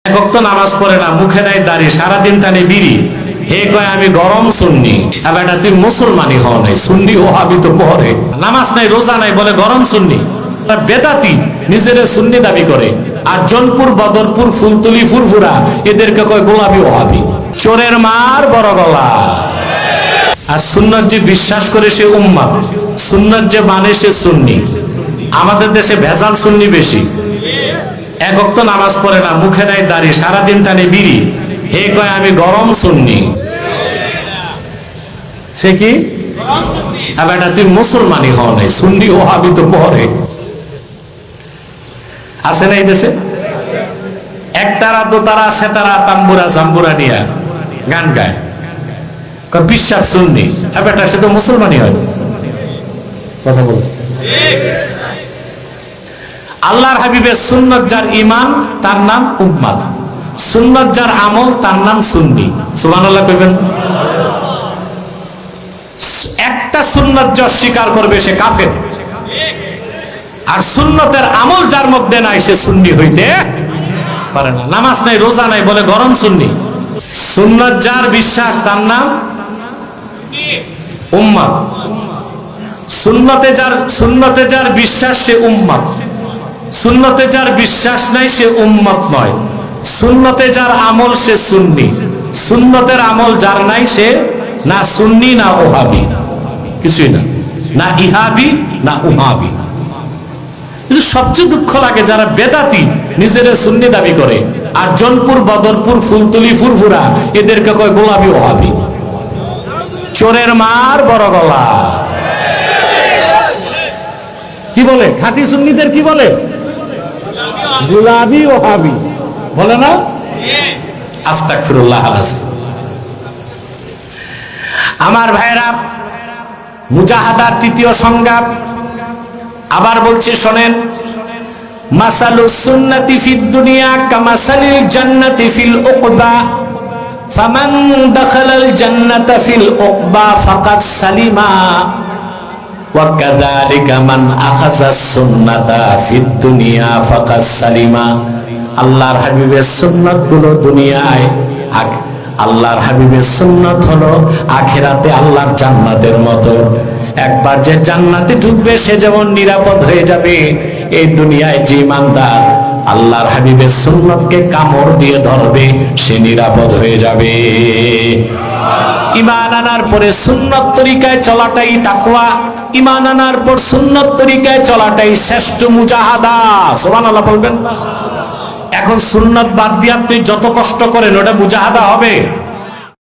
এক ওয়াক্ত নামাজ পড়ে না, মুখে নাই দাড়ি, সারাদিন টানে বিড়ি। হে কয় আমি গরম সুন্নি। আবার এটা তুই মুসলমানই হও নাই, সুন্নি ওহাবি তো পড়ে। নামাজ নাই, রোজা নাই, বলে গরম সুন্নি। বেদাতি নিজের সুন্নি দাবি করে। আর জনপুর, বদরপুর, ফুলতুলি, ফুরফুরা এদেরকে কয় গোলাপি ওহাবি। চোরের মার বড় গলা। আর সুন্নত যে বিশ্বাস করে সে উম্মাহ, সুন্নত যে মানে সে সুন্নি। আমাদের দেশে ভেজাল সুন্নি বেশি। এক ওয়াক্ত নামাজ পড়ে না, মুখে নাই দাড়ি, সারাদিন টানে বিড়ি। হে কয় আমি গরম সুন্নি। সে কি? আবার এটা তুই মুসলমানই হও নাই, সুন্নি ওহাবি তো পড়ে। আছে না এই দেশে? একতারা, দোতারা, সেতারা, তাম্বুরা, জাম্বুরা নিয়া গান গায়, বিশ্বাস সুন্নি। আবার এটা সে তো মুসলমানই হয়। কথা বল। আল্লাহর হাবিবের সুন্নত যার ঈমান তার নাম উম্মাহ, সুন্নত যার আমল তার নাম সুন্নি। সুবহানাল্লাহ কইবেন। একটা সুন্নত যার স্বীকার করবে সে কাফের। আর সুন্নতের আমল যার মধ্যে নাই সে সুন্নি হইতে পারে না। নামাজ নাই, রোজা নাই, বলে গরম সুন্নি। সুন্নত যার বিশ্বাস তার নাম উম্মাহ। সুন্নতে যার বিশ্বাস সে উম্মাহ, সুন্নতে যার বিশ্বাস নাই সে উম্মত নয়। সুন্নতে যার আমল সে সুন্নি, সুন্নতের আমল যার নাই সে না সুন্নি না ওহাবি, কিছুই না, না ইহাবি না উহাবি। কিন্তু সবচেয়ে দুঃখ লাগে যারা বেদাতি নিজের সুন্নি দাবি করে, আর জনপুর, বদরপুর, ফুলতুলি, ফুরফুরা এদেরকে কয় গোলাপি ওহাবি। চোরের মার বড় গলা। কি বলে? খাঁটি সুন্নিদের কি বলে? গোলাপি ওহাবি বলে না? আস্তাগফিরুল্লাহ আলাইহি। আমার ভাইরা, মুজাহাদার তৃতীয় সংজ্ঞা আবার বলছি, শোনেন। মাসালুস সুন্নাতি ফিদ দুনিয়া কামাসালিল জান্নাতি ফিল উকবা ফামান দাখালাল জান্নাতা ফিল উকবা ফাকাদ সালিমা ওয়া কাযালিকা মান আখাযাস সুন্নাতা ফিদ দুনিয়া ফাকাদ সালিমা। আল্লাহর হাবিবের সুন্নাতগুলো দুনিয়ায়, আল্লাহর হাবিবের সুন্নাত হলো আখিরাতে আল্লাহর জান্নাতের মতো। একবার যে জান্নাতে ঢুকবে সে যেমন নিরাপদ হয়ে যাবে, এই দুনিয়ায় যে ইমানদার আল্লাহর হাবিবের সুন্নতকে কামড় দিয়ে ধরবে সে নিরাপদ হয়ে যাবে। ঈমান আনার পরে সুন্নত তরিকায় চলাটাই তাকওয়া। ঈমান আনার পর সুন্নত তরিকায় চলাটাই শ্রেষ্ঠ মুজাহাদা। সুবহানাল্লাহ বলবেন। এখন সুন্নত বাদ দিয়ে আপনি যত কষ্ট করেন ওটা মুজাহাদা হবে?